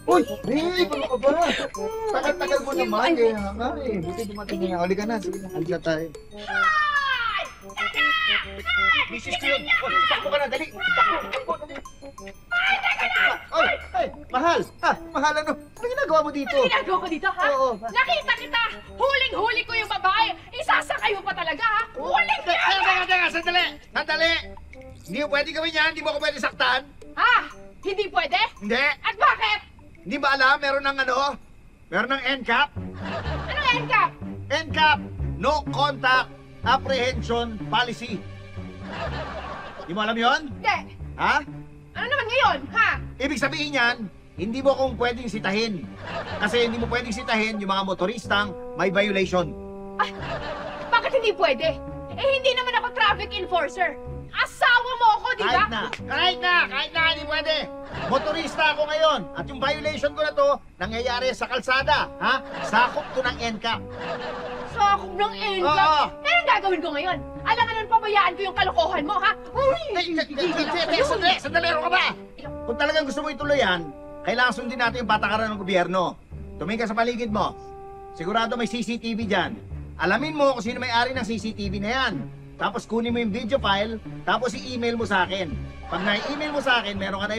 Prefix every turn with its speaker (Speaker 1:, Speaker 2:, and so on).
Speaker 1: Uy! Babe! Ano ka ba? Tagal-tagal mo naman eh. Nga eh. Buti dumating niya. Halika na. Sige na. Halika tayo. Misis ko yun. Takbo ka na. Dali. Takbo. Dali. Ay! Ay! Mahal! Mahal ano? Ano ginagawa mo dito?
Speaker 2: Ano ginagawa ko dito, ha?
Speaker 1: Oo.
Speaker 2: Nakita kita! Huling-huli ko yung babae! Isasakay mo pa talaga, ha? Huling
Speaker 1: Teka! Sandali! Hindi mo pwede gawin yan. Hindi mo ako pwede saktan.
Speaker 2: Ha? Hindi pwede?
Speaker 1: Hindi.
Speaker 2: At bakit?
Speaker 1: Hindi ba alam? Meron ng ano? Meron ng NCAP.
Speaker 2: Ano yan ka?
Speaker 1: NCAP! No Contact Apprehension Policy. Hindi mo alam yon?
Speaker 2: Hindi.
Speaker 1: Ha?
Speaker 2: Ano naman ngayon, ha?
Speaker 1: Ibig sabihin yan, hindi mo akong pwedeng sitahin. Kasi hindi mo pwedeng sitahin yung mga motoristang may violation.
Speaker 2: Ay, bakit hindi pwede? Eh, hindi naman ako traffic enforcer. Asawa mo ako, di ba?
Speaker 1: Kahit na, hindi pwede. Motorista ako ngayon. At yung violation ko na to, nangyayari sa kalsada. Ha? Sakop to ng NCAP.
Speaker 2: Sakop ng NCAP.
Speaker 1: Oo.
Speaker 2: Eh, anong gagawin ko ngayon? Alam nga nun, pabayaan ko yung kalokohan mo, ha?
Speaker 1: Sandali ka ba? Kung talagang gusto mo ituloy yan, kailangan sundin natin yung patakaran ng gobyerno. Tumingin ka sa paligid mo. Sigurado may CCTV dyan. Alamin mo kung sino may-ari ng CCTV na yan. Tapos kunin mo yung video file, tapos i-email mo sa akin. Pag na-email mo sa akin, meron ka na